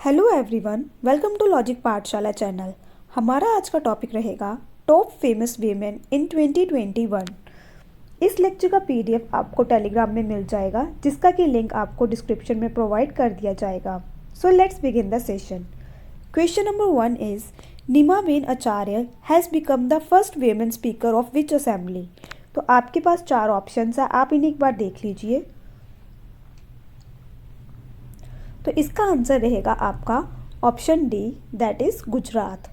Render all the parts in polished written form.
Hello everyone, welcome to logic Pathshala channel. हमारा आज का टॉपिक रहेगा टॉप फेमस वीमेन इन 2021। इस लेक्चर का पीडीएफ आपको टेलीग्राम में मिल जाएगा, जिसका कि लिंक आपको डिस्क्रिप्शन में प्रोवाइड कर दिया जाएगा। So let's begin the session. Question number 1 is Nimaben Acharya has become the first women speaker of which assembly. तो आपके पास 4 ऑप्शन है, आप इन्हें एक बार देख लीजिए। तो इसका आंसर रहेगा आपका option D, that is Gujarat.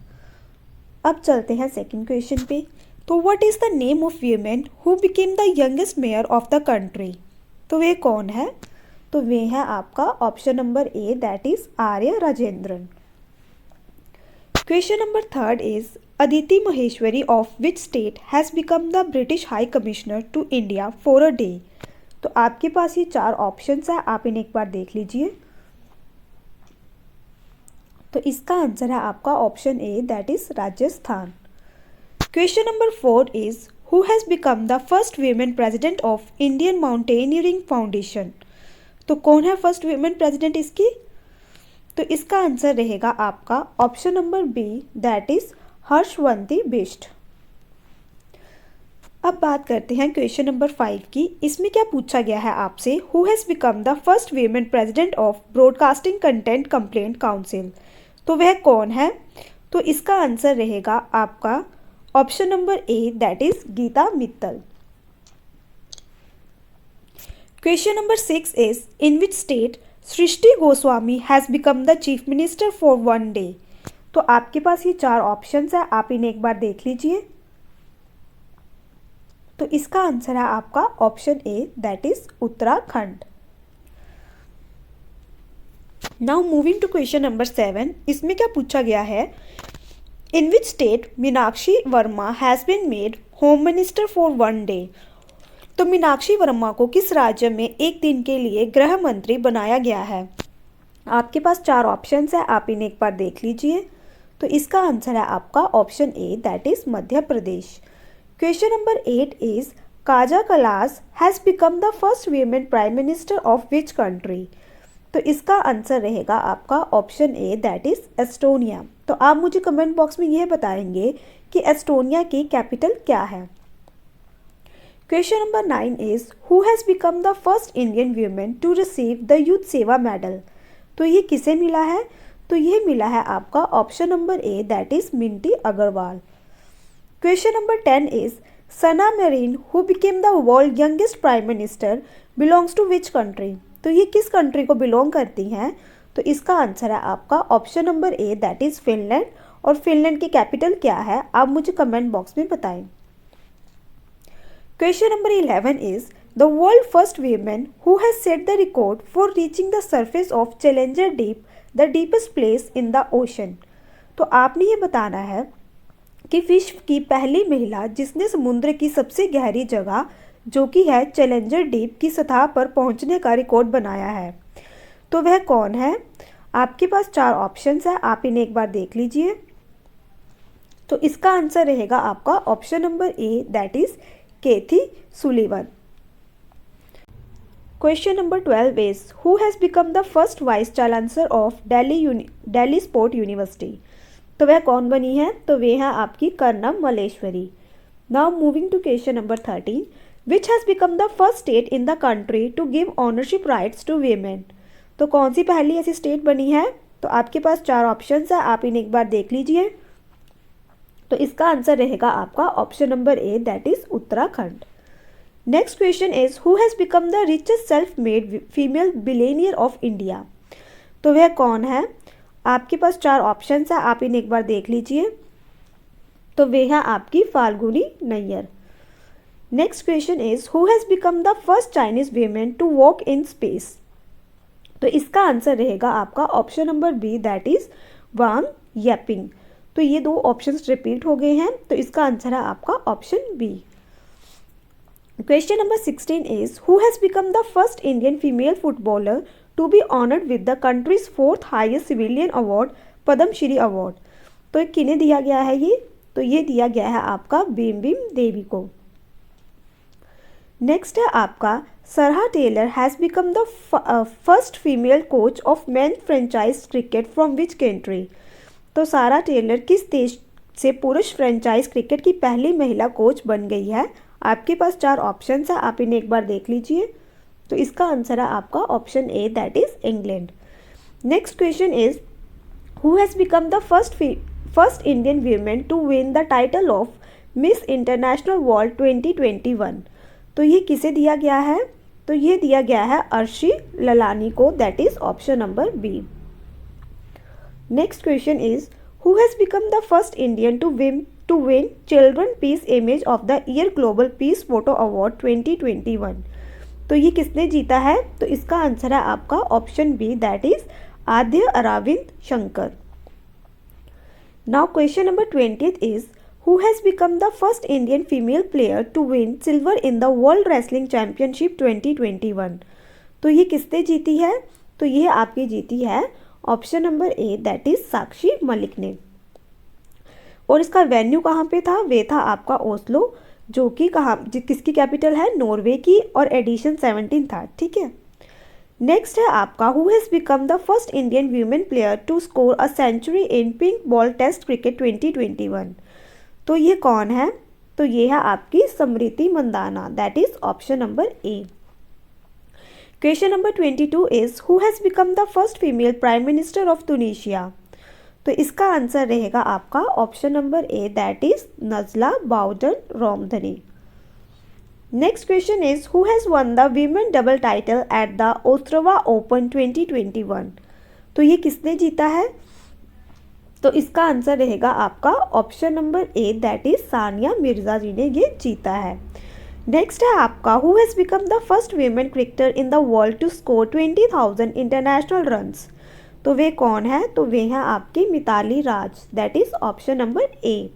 अब चलते हैं सेकंड क्वेश्चन पे। तो what is the name of women who became the youngest mayor of the country. तो वे कौन है? तो वे है आपका option number A, that is Arya Rajendran. Question number 3 is Aditi Maheshwari of which state has become the British high commissioner to India for a day. तो आपके पास ये 4 ऑप्शन है, आप इन्हें एक बार देख लीजिए। तो इसका आंसर है आपका option A, that is Rajasthan. Question number 4 is who has become the first women president of Indian mountaineering foundation. तो कौन है फर्स्ट वीमेन प्रेसिडेंट इसकी? तो इसका आंसर रहेगा आपका option number B, that is Harshwanti Bisht. अब बात करते हैं क्वेश्चन नंबर 5 की। इसमें क्या पूछा गया है आपसे, who has become the first women president of broadcasting content complaint council. तो वह कौन है? तो इसका आंसर रहेगा आपका option number A, that is Geeta Mittal. Question number 6 is in which state Srishti Goswami has become the chief minister for one day. तो आपके पास ये 4 ऑप्शंस है, आप इन्हें एक बार देख लीजिए। तो इसका आंसर है आपका option A, that is Uttarakhand. Now moving to question number 7। इसमें क्या पूछा गया है, in which state Meenakshi Verma has been made home minister for one day. तो मीनाक्षी वर्मा को किस राज्य में एक दिन के लिए गृह मंत्री बनाया गया है? आपके पास 4 ऑप्शन है, आप इन्हें एक बार देख लीजिए। तो इसका आंसर है आपका option A, that is Madhya Pradesh. Question number 8 is Kaja Kallas has become the first women prime minister of which country. तो इसका आंसर रहेगा आपका option A, that is Estonia. तो आप मुझे कमेंट बॉक्स में यह बताएंगे कि एस्टोनिया की कैपिटल क्या है। Question number 9 is who has become the first Indian women to receive the Yudh Seva medal. तो ये किसे मिला है? तो ये मिला है आपका option number A, that is Minty Agarwal. Question number 10 is Sanna Marin who became the world youngest prime minister belongs to which country. तो ये किस कंट्री को बिलोंग करती हैं? तो इसका आंसर है आपका option number A, that is Finland. और फिनलैंड की कैपिटल क्या है, आप मुझे कमेंट बॉक्स में बताएं। Question number 11 is the world first women who has set the record for reaching the surface of challenger deep, the deepest place in the ocean. तो आपने ये बताना है कि विश्व की पहली महिला जिसने समुद्र की सबसे गहरी जगह, जो कि है चैलेंजर डीप की सतह पर पहुंचने का रिकॉर्ड बनाया है। तो वह कौन है? आपके पास 4 ऑप्शंस है, आप इन्हें एक बार देख लीजिए। तो इसका आंसर रहेगा आपका option number A, that is Kathy Sullivan. Question number 12 is who has become the first vice chancellor of Delhi sport university. तो वह कौन बनी है? तो वे हैं आपकी Karnam Malleswari. Now moving to question number 13, which has become the first state in the country to give ownership rights to women. तो कौन सी पहली ऐसी स्टेट बनी है? तो आपके पास 4 ऑप्शन है, आप इन्हें एक बार देख लीजिए। तो इसका आंसर रहेगा आपका option number A, that is Uttarakhand. Next question is who has become the richest self made female billionaire of India. तो वह कौन है? आपके पास 4 ऑप्शन है, आप इन्हें एक बार देख लीजिए। तो वे हैं आपकी Falguni Nayar. Next question is who has become the first Chinese women to walk in space. तो इसका आंसर रहेगा आपका option number B, that is Wang Yaping. तो ये 2 ऑप्शंस रिपीट हो गए हैं, तो इसका आंसर है आपका option B. Question number 16 is who has become the first Indian female footballer to be honoured with the country's 4th highest civilian award, Padma Shri award. तो किन्हें दिया गया है ये? तो ये दिया गया है आपका बीम बीम देवी को। नेक्स्ट है आपका Sarah Taylor has become the first female coach of men franchise cricket from which country? तो सारा टेलर किस देश से पुरुष फ्रेंचाइज क्रिकेट की पहली महिला कोच बन गई है? आपके पास 4 ऑप्शंस है, आप इन्हें एक बार देख लीजिए। तो इसका आंसर है आपका option A, that is England. Next question is who has become the first Indian women to win the title of miss international world 2021? तो ये किसे दिया गया है? तो ये दिया गया है अर्शी ललानी को, that is option number B. Next question is who has become the first Indian to win children peace image of the year global peace photo award 2021? तो ये किसने जीता है? तो इसका आंसर है आपका option B, that is Adya Aravind Shankar. Now question number 20th is who has become the first Indian female player to win silver in the World Wrestling Championship 2021? तो ये किसने जीती है? तो ये आपकी जीती है option number A, that is Sakshi Malik ने। और इसका वेन्यू कहाँ पे था? वे था आपका ओस्लो, जो कि किसकी कैपिटल है? नॉर्वे की, और एडिशन 17 था, ठीक है। नेक्स्ट है आपका who has become the first Indian women player to score a century in pink ball test cricket 2021? तो ये कौन है? तो ये है आपकी Smriti Mandhana, that is option number A. Question number 22 is who has become the first female prime minister of Tunisia? तो इसका आंसर रहेगा आपका option number A, that is Najla Bouden Romdhane. Next question is who has won the women double title at the Ostrava Open 2021? तो ये किसने जीता है? तो इसका आंसर रहेगा आपका option number A, that is Sania Mirza ji ने ये जीता है। नेक्स्ट है आपका who has become the first women cricketer in the world to score 20,000 international runs? तो वे कौन है? तो वे हैं आपकी Mithali Raj, that is option number A.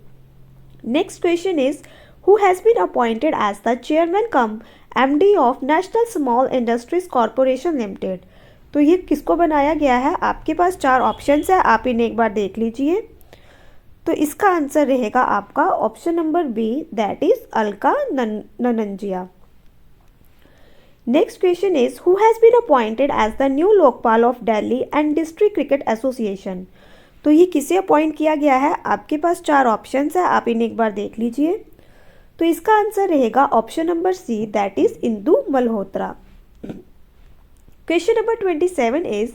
Next question is who has been appointed as the chairman cum MD of national small industries corporation limited? तो ये किसको बनाया गया है? आपके पास 4 ऑप्शंस है, आप इन्हें एक बार देख लीजिए। तो इसका आंसर रहेगा आपका option number B, that is Alka Nangia. Next question is who has been appointed as the new Lokpal of Delhi and district cricket association? तो ये किसे अपॉइंट किया गया है? आपके पास 4 ऑप्शंस है, आप इन्हें एक बार देख लीजिए। तो इसका आंसर रहेगा option number C, that is Indu Malhotra. Question number 27 is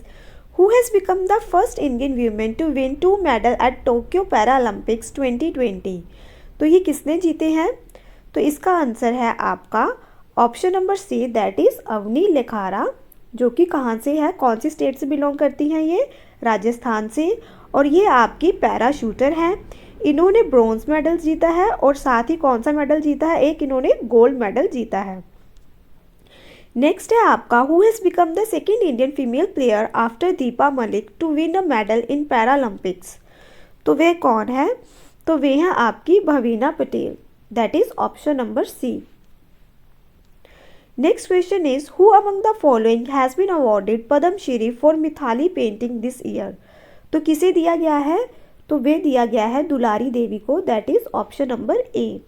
who has become the first Indian woman to win 2 medals at Tokyo Paralympics 2020? तो ये किसने जीते हैं? तो इसका आंसर है आपका option number C, that is Avani Lekhara, जो कि कहाँ से है, कौन सी स्टेट से बिलोंग करती हैं? ये राजस्थान से, और ये आपकी पैरा शूटर हैं। इन्होंने ब्रॉन्ज मेडल जीता है, और साथ ही कौन सा मेडल जीता है? एक इन्होंने गोल्ड मेडल जीता है। नेक्स्ट है आपका who has become the second Indian female player after Deepa Malik to win a medal in Paralympics? तो वे कौन है? तो वे हैं आपकी Bhavina Patel, that is option number C. Next question is who among the following has been awarded Padma Shri for Mithila painting this year? तो किसे दिया गया है? तो वे दिया गया है दुलारी देवी को, that is option number A.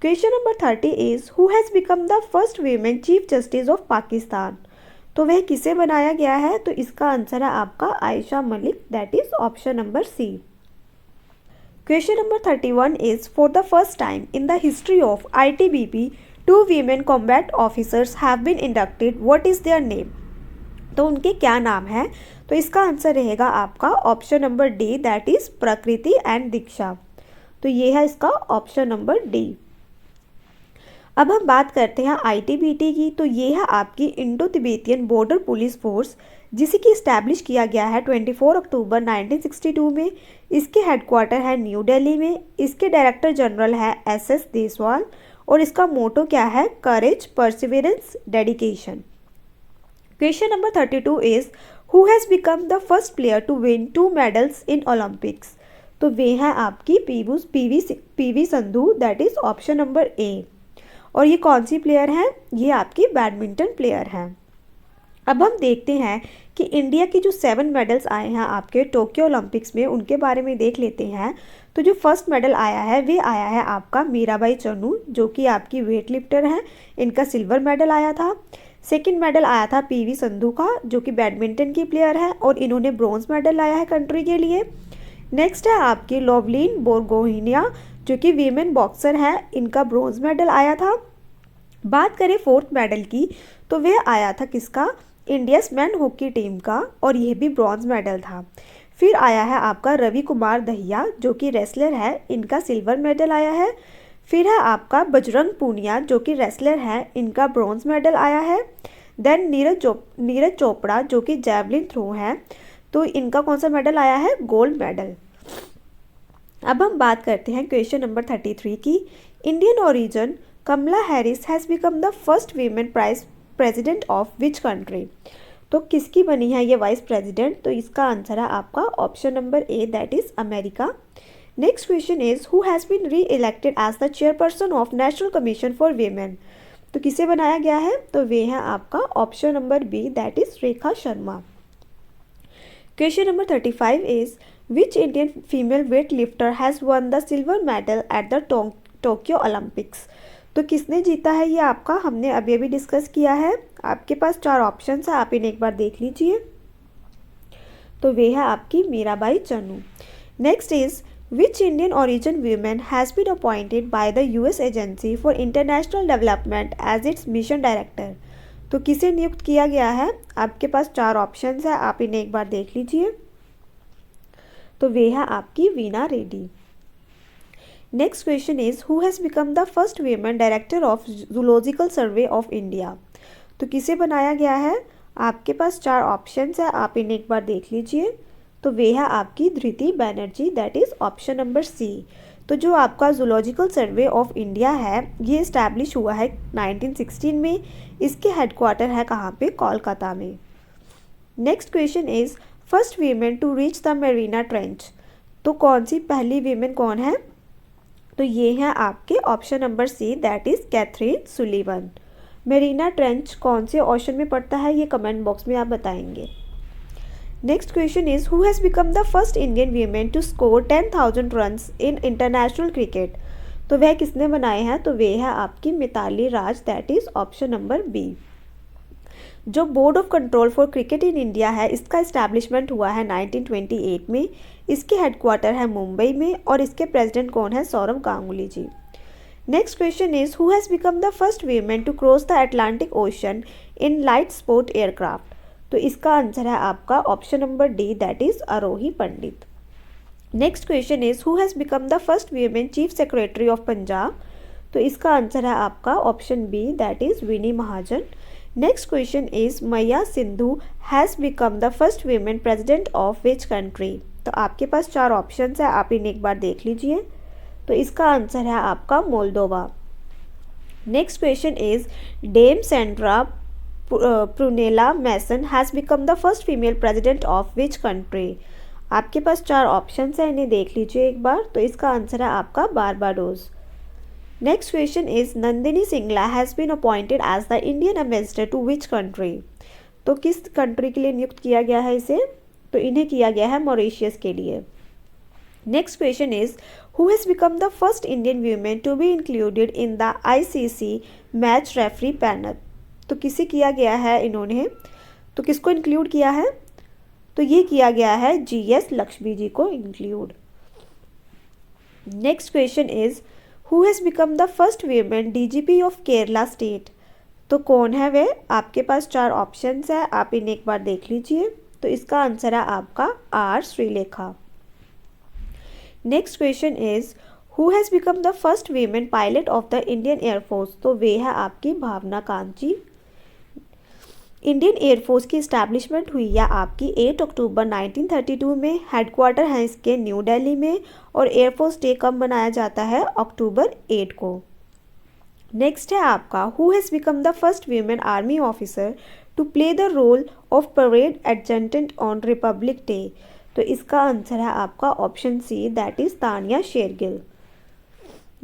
Question number 30 is who has become the first women chief justice of Pakistan? तो वह किसे बनाया गया है? तो इसका आंसर है आपका Ayesha Malik, that is option number C. Question number 31 is for the first time in the history of ITBP 2 women combat officers have been inducted, what is their name? तो उनके क्या नाम है? तो इसका आंसर रहेगा आपका option number D, that is प्रकृति एंड दीक्षा। तो ये है इसका ऑप्शन नंबर डी। अब हम बात करते हैं ITBT की। तो ये है आपकी Indo Tibetan border police force, जिसे कि इस्टेब्लिश किया गया है 24 अक्टूबर 1962 में। इसके हेडक्वार्टर है न्यू दिल्ली में। इसके डायरेक्टर जनरल है SS देसवाल, और इसका मोटो क्या है? Courage, perseverance, dedication. Question number 32 is who has become the first player to win 2 medals in Olympics? तो वे हैं आपकी PV Sindhu, that is option number A. और ये कौन सी प्लेयर हैं? ये आपकी बैडमिंटन प्लेयर हैं। अब हम देखते हैं कि इंडिया की जो 7 मेडल्स आए हैं आपके टोक्यो ओलंपिक्स में, उनके बारे में देख लेते हैं। तो जो फर्स्ट मेडल आया है वे आया है आपका मीराबाई चनू, जो कि आपकी वेट लिफ्टर हैं। इनका सिल्वर मेडल आया था। सेकंड मेडल आया था पीवी संधू का, जो कि बैडमिंटन की प्लेयर है और इन्होंने ब्रॉन्ज मेडल लाया है कंट्री के लिए। नेक्स्ट है आपकी लोवलिन बोरगोहिनिया, जो कि वीमेन बॉक्सर है, इनका ब्रॉन्ज मेडल आया था। बात करें फोर्थ मेडल की, तो वह आया था किसका, इंडियस मैन हॉकी टीम का, और यह भी ब्रॉन्ज मेडल था। फिर आया है आपका रवि कुमार दहिया, जो कि रेसलर है, इनका सिल्वर मेडल आया है। फिर है आपका बजरंग पूनिया, जो कि रेसलर है, इनका ब्रॉन्ज मेडल आया है। देन नीरज चोपड़ा, जो कि जैवलिन थ्रो है, तो इनका कौन सा मेडल आया है, गोल्ड मेडल। अब हम बात करते हैं क्वेश्चन नंबर 33 की। Indian origin Kamala Harris has become the first women prize president of which country. तो किसकी बनी है ये वाइस प्रेसिडेंट, तो इसका आंसर है आपका option number A, that is America. Next question is who has been reelected as the chairperson of national commission for women. तो किसे बनाया गया है, तो वे है आपका option number B, that is Rekha Sharma. Question number 35 is which Indian female weightlifter has won the silver medal at the Tokyo Olympics. तो किसने जीता है ये आपका, हमने अभी अभी डिस्कस किया है। आपके पास 4 ऑप्शंस है, आप इन्हें एक बार देख लीजिए। तो वे है आपकी Mirabai Chanu. Next is which Indian origin women has been appointed by the US agency for international development as its mission director. तो किसे नियुक्त किया गया है, आपके पास 4 ऑप्शंस है, आप इन्हें एक बार देख लीजिए। तो वे है आपकी Veena Reddy. Next question is who has become the first women director of zoological survey of India. तो किसे बनाया गया है, आपके पास 4 ऑप्शंस है, आप इन्हें एक बार देख लीजिए। तो वे है आपकी Dhriti Banerjee, that is option number C. तो जो आपका जूलॉजिकल सर्वे ऑफ इंडिया है, ये इस्टेब्लिश हुआ है 1916 में। इसके हेडक्वार्टर है कहाँ पे, कोलकाता में। Next question is first women to reach the Mariana Trench. तो कौन सी पहली वीमेन कौन है, तो ये हैं आपके option number C, that is Kathryn Sullivan. Mariana Trench कौन से ओशन में पड़ता है, ये कमेंट बॉक्स में आप बताएंगे। Next question is who has become the first Indian women to score 10,000 runs in international cricket. तो वह किसने बनाए हैं, तो वे है आपकी Mithali Raj, that is option number B. जो board of control for cricket in India है, इसका इस्टेब्लिशमेंट हुआ है 1928 में। इसके हेडक्वार्टर है मुंबई में और इसके प्रेसिडेंट कौन है, Sourav Ganguly ji. Next question is who has become the first women to cross the Atlantic ocean in light sport aircraft. तो इसका आंसर है आपका option number D, that is Aarohi Pandit. Next question is who has become the first women chief secretary of Punjab. तो इसका answer है आपका option B, that is Vini Mahajan. Next question is Maiya Sindhu has become the first women president of which country. तो आपके पास 4 options है, आप इन्हें एक बार देख लीजिए। तो इसका आंसर है आपका Moldova. Next question is Dame Sandra Prunella Mason has become the first female president of which country. आपके पास 4 ऑप्शंस है, इन्हें देख लीजिए एक बार। तो इसका आंसर है आपका Barbados. Next question is Nandini Singla has been appointed as the Indian ambassador to which country. तो किस कंट्री के लिए नियुक्त किया गया है इसे, तो इन्हें किया गया है मॉरिशियस के लिए। Next question is who has become the first Indian women to be included in the ICC match referee panel. तो किसे किया गया है इन्होंने, तो किसको इंक्लूड किया है, तो ये किया गया है जीएस लक्ष्मी जी को include. Next question is who has become the first women DGP of Kerala state. तो कौन है वे, आपके पास 4 ऑप्शंस है, आप इन्हें एक बार देख लीजिए। तो इसका आंसर है आपका R Sreelekha. Next question is who has become the first women pilot of the Indian air force. तो वे है आपकी भावना कांची। इंडियन एयरफोर्स की इस्टेब्लिशमेंट हुई है आपकी 8 अक्टूबर 1932 में। हेडक्वार्टर है इसके न्यू दिल्ली में और एयरफोर्स डे कब मनाया जाता है, अक्टूबर 8 को। नेक्स्ट है आपका who has become the first women army officer to play the role of parade adjutant on Republic Day. तो इसका आंसर है आपका option C, that is Tania Shergill.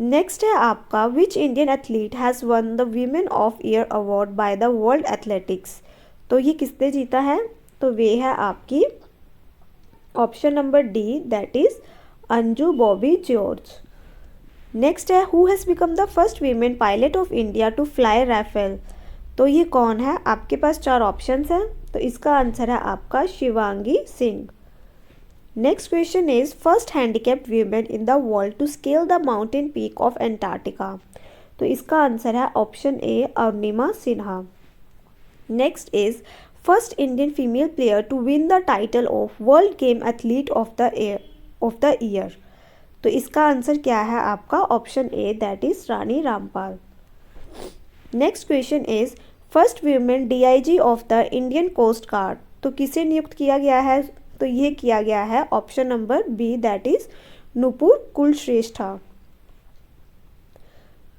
Next है आपका which Indian athlete has won the women of year award by the World Athletics. तो ये किसने जीता है, तो वे है आपकी option number D, that is Anju Bobby George. Next है who has become the first women pilot of India to fly Rafale. तो ये कौन है? आपके पास 4 ऑप्शंस हैं, तो इसका आंसर है आपका Shivangi Singh. Next question is first handicapped women in the world to scale the mountain peak of Antarctica. तो इसका आंसर है option A Arunima Sinha. Next is first Indian female player to win the title of world game athlete of the year. तो इसका answer क्या है आपका? Option A that is Rani Rampal. Next question is first women DIG of the Indian coast guard. तो किसे नियुक्त किया गया है? तो ये किया गया है option number B that is Nupur Kulshrestha.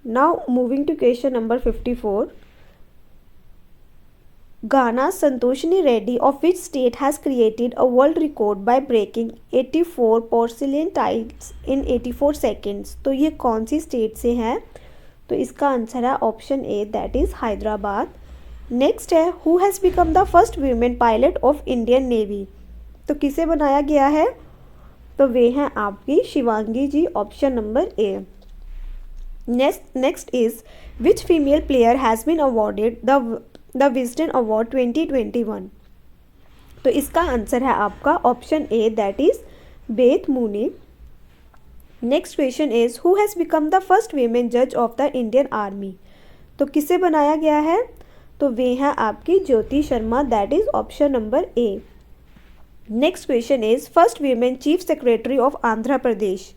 Now moving to question number 54। Ghana's Santoshini Reddy of which state has created a world record by breaking 84 porcelain tiles in 84 seconds। तो ये कौन सी स्टेट से है? तो इसका आंसर है option A that is Hyderabad. Next है who has become the first women pilot of Indian navy. तो किसे बनाया गया है? तो वे हैं आपकी Shivangi ji, option number A. Next is which female player has been awarded the Wisden award 2021। तो इसका आंसर है आपका option A that is Beth Mooney. Next question is who has become the first women जज ऑफ द इंडियन आर्मी। तो किसे बनाया गया है? तो वे हैं आपकी Jyoti Sharma that is option number A. Next question is first women chief secretary of Andhra Pradesh.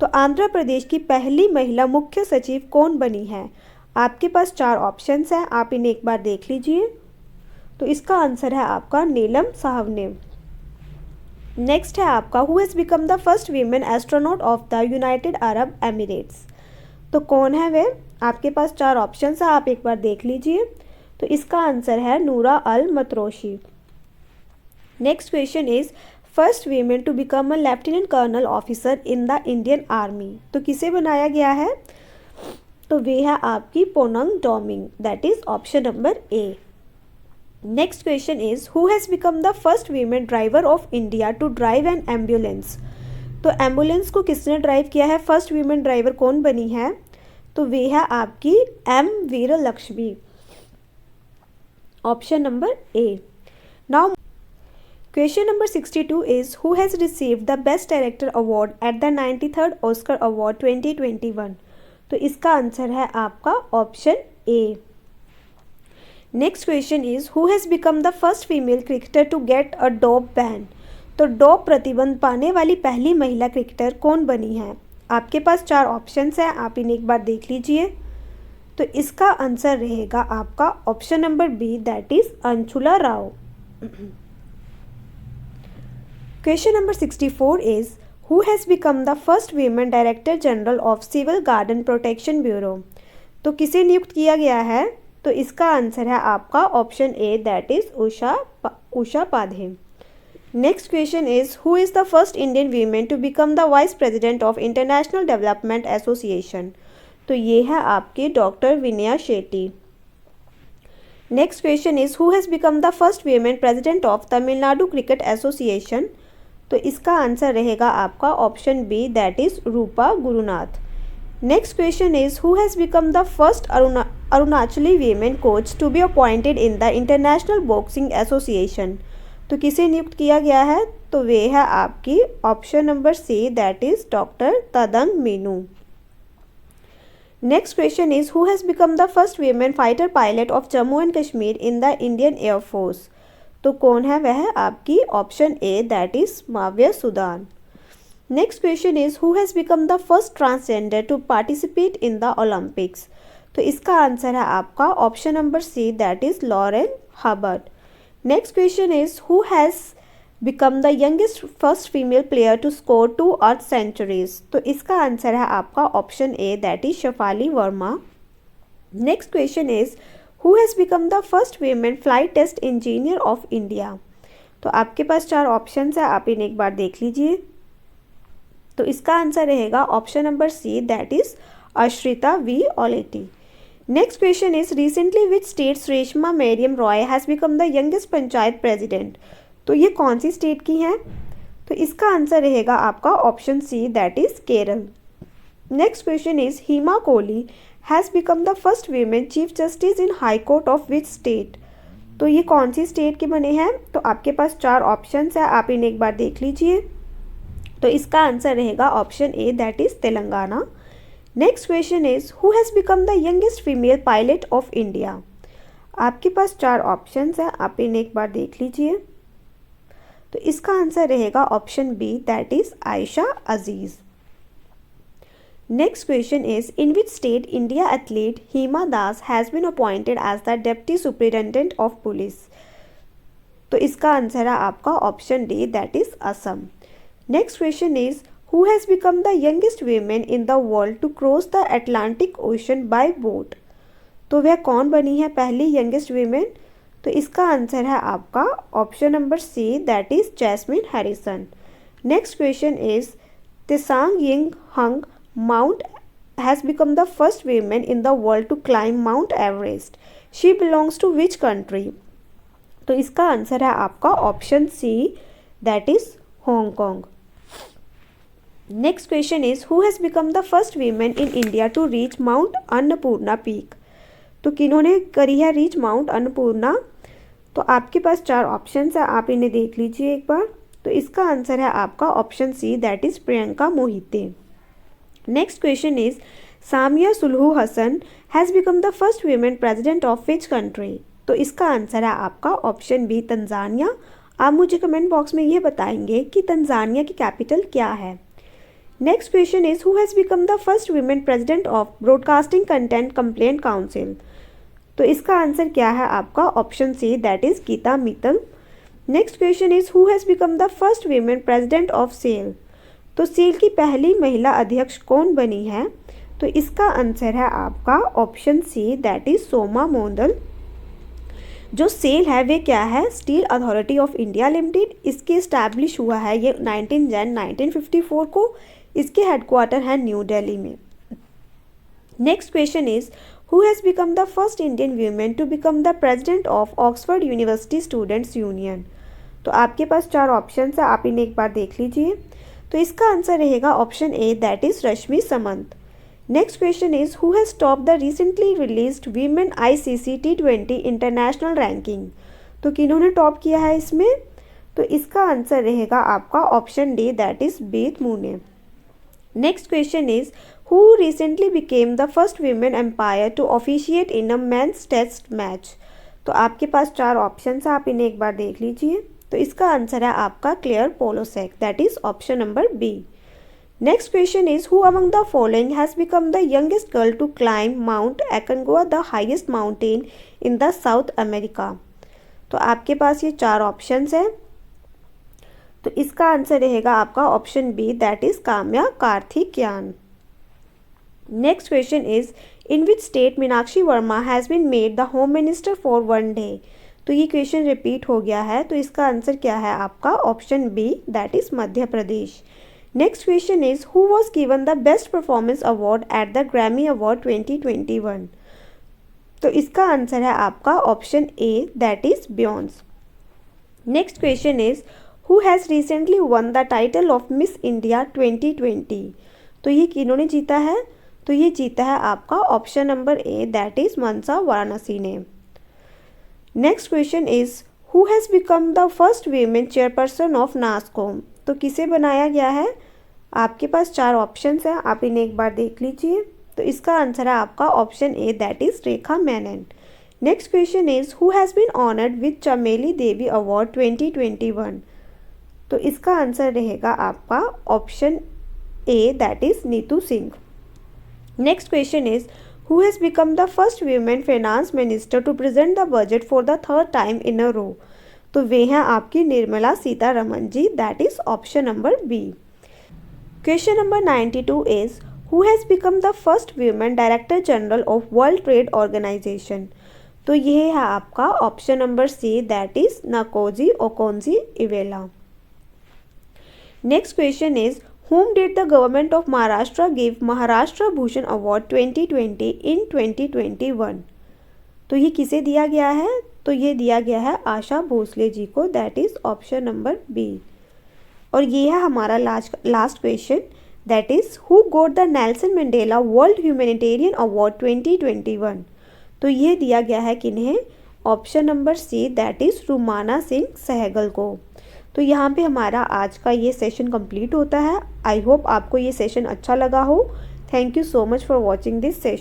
तो आंध्र प्रदेश की पहली महिला मुख्य सचिव कौन बनी है? आपके पास 4 ऑप्शंस हैं, आप इन्हें एक बार देख लीजिए। तो इसका आंसर है आपका नीलम साहवने। नेक्स्ट है आपका who has become the first women astronaut of the United Arab Emirates. तो कौन है वे? आपके पास 4 ऑप्शंस हैं, आप एक बार देख लीजिए। तो इसका आंसर है Noura Al Matrooshi. Next question is first women to become a lieutenant colonel officer in the Indian army. तो किसे बनाया गया है? तो वे है आपकी Ponung Doming that is option number A. Next question is who has become the first women driver of India to drive an ambulance. तो एम्बुलेंस को किसने ड्राइव किया है? फर्स्ट वीमेन ड्राइवर कौन बनी है? तो वे है आपकी M Veeralakshmi, option number A. Now question number 62 is who has received the best director award at the 93rd Oscar award 2021। तो इसका आंसर है आपका option A. Next question is who has become the first female cricketer to get a dope ban. तो dope प्रतिबंध पाने वाली पहली महिला क्रिकेटर कौन बनी है? आपके पास 4 ऑप्शंस हैं, आप इन्हें एक बार देख लीजिए। तो इसका आंसर रहेगा आपका option number B that is Anshula Rao. Question number 64 is who has become the first women director general of civil garden protection bureau. तो किसे नियुक्त किया गया है? तो इसका आंसर है आपका option A that is Usha Padhee. Next question is who is the first Indian women to become the vice president of International Development Association. तो ये है आपके doctor Vinaya Shetty. Next question is who has become the first women president of Tamil Nadu Cricket association. तो इसका answer रहेगा आपका option B that is Rupa Gurunath. Next question is who has become the first Arunachali women coach to be appointed in the international boxing association. तो किसे नियुक्त किया गया है? तो वे है आपकी option number C that is doctor Tadang Minu. Next question is who has become the first women fighter pilot of Jammu and Kashmir in the Indian air force. तो कौन है वह? आपकी option A that is Mavya Sudan. Next question is who has become the first transgender to participate in the Olympics. तो इसका answer है आपका option number C that is Lauren Hubbard. Next question is who has become the youngest first female player to score 2 earth centuries. तो इसका answer है आपका option A that is Shafali Verma. Next question is who has become the first women flight test engineer of India. तो आपके पास 4 options है, आप इन्हें एक बार देख लीजिए। तो इसका आंसर रहेगा option number C that is Ashritha V Oleti. Next question is recently which states Reshma Mariam Roy has become the youngest panchayat president. तो ये कौन सी स्टेट की हैं? तो इसका आंसर रहेगा आपका option C that is Kerala. Next question is Hima Kohli has become the first women chief justice in high court of which state. तो ये कौन सी स्टेट के बने हैं? तो आपके पास 4 ऑप्शंस है, आप इन्हें एक बार देख लीजिए। तो इसका आंसर रहेगा option A, that is Telangana. Next question is who has become the youngest female pilot of India. आपके पास 4 ऑप्शंस है, आप इन्हें एक बार देख लीजिए। तो इसका आंसर रहेगा option B, that is Ayesha Aziz. Next question is in which state India athlete Hima Das has been appointed as the deputy superintendent of police. तो इसका आंसर है आपका option D, that is Assam. Next question is who has become the youngest women in the world to cross the Atlantic ocean by boat. तो वह कौन बनी है पहली यंगेस्ट वीमेन? तो इसका आंसर है आपका option number C, that is Jasmine Harrison. Next question is Tsang Ying Hung mount has become the first women in the world to climb Mount Everest. She belongs to which country. तो इसका answer है आपका option C, that is Hong Kong. Next question is who has become the first women in India to reach Mount Annapurna peak. तो किन्होंने करी है reach Mount Annapurna. तो आपके पास 4 ऑप्शंस है, आप इन्हें देख लीजिए एक बार। तो इसका आंसर है आपका option C, that is Priyanka Mohite. Next question is Samia Suluhu Hassan has become the first women president of which country. तो इसका आंसर है आपका ऑप्शन बी, तंजानिया। आप मुझे कमेंट बॉक्स में ये बताएंगे कि तंजानिया की कैपिटल क्या है। Next question is who has become the first women president of broadcasting content complaint council. तो इसका आंसर क्या है आपका option C, that is Geeta Mittal. Next question is who has become the first women president of SAIL. तो SAIL की पहली महिला अध्यक्ष कौन बनी है? तो इसका आंसर है आपका option C, that is Soma Mondal. जो सेल है वे क्या है? Steel authority of India limited. इसके इस्टेब्लिश हुआ है ये 19 जन 1954 को। इसके हेडक्वार्टर है न्यू दिल्ली में। Next question is who has become the first Indian women to become the president of Oxford university students union. तो आपके पास 4 ऑप्शन है, आप इन्हें एक बार देख लीजिए। तो इसका आंसर रहेगा option A, that is Rashmi Samant. Next question is who has top the recently released women ICC T20 international ranking. तो किन्होंने टॉप किया है इसमें? तो इसका आंसर रहेगा आपका option D, that is Beth Mooney. Next question is who recently became the first women umpire to officiate in a men's test match. तो आपके पास 4 ऑप्शन है, आप इन्हें एक बार देख लीजिए। तो इसका आंसर है आपका Claire Polosak, that is option number B. Next question is who among the following has become the youngest girl to climb Mount Aconcagua, the highest mountain in the South America. तो आपके पास ये 4 option है। तो इसका answer रहेगा आपका option B, that is Kamya Karthikeyan. Next question is in which state Meenakshi Verma has been made the home minister for 1 day. तो ये क्वेश्चन रिपीट हो गया है। तो इसका आंसर क्या है आपका option B, that is Madhya Pradesh. Next question is who was given the best performance award at the Grammy award 2021। तो इसका आंसर है आपका option A, that is Beyonce. Next question is who has recently won the title of miss India 2020। तो ये किन्होंने जीता है? तो ये जीता है आपका option number A, that is Manasa Varanasi ने। Next question is who has become the first women chairperson of NASSCOM. तो किसे बनाया गया है? आपके पास 4 ऑप्शन है, आप इन्हें एक बार देख लीजिए। तो इसका आंसर है आपका option A, that is Rekha Menon. Next question is who has been honoured with Chameli Devi award 2021। तो इसका आंसर रहेगा आपका option A, that is Neetu Singh. Next question is who has become the first women finance minister to present the budget for the 3rd time in a row. तो वे हैं आपकी Nirmala Sitharaman ji, that is option number B. Question number 92 is who has become the first women director general of World Trade Organization. तो ये है आपका option number C, that is Ngozi Okonjo Iweala. Next question is whom did the government of Maharashtra give Maharashtra Bhushan Award 2020 in 2021। तो ये किसे दिया गया है? तो ये दिया गया है आशा भोसले जी को, that is option number B. और ये है हमारा last question, that is who got the Nelson Mandela world humanitarian award 2021। तो ये दिया गया है किन्हें? Option number C, that is Rumana Singh Sehgal को। तो यहाँ पे हमारा आज का ये सेशन कंप्लीट होता है। आई होप आपको ये सेशन अच्छा लगा हो। Thank you so much for watching this session.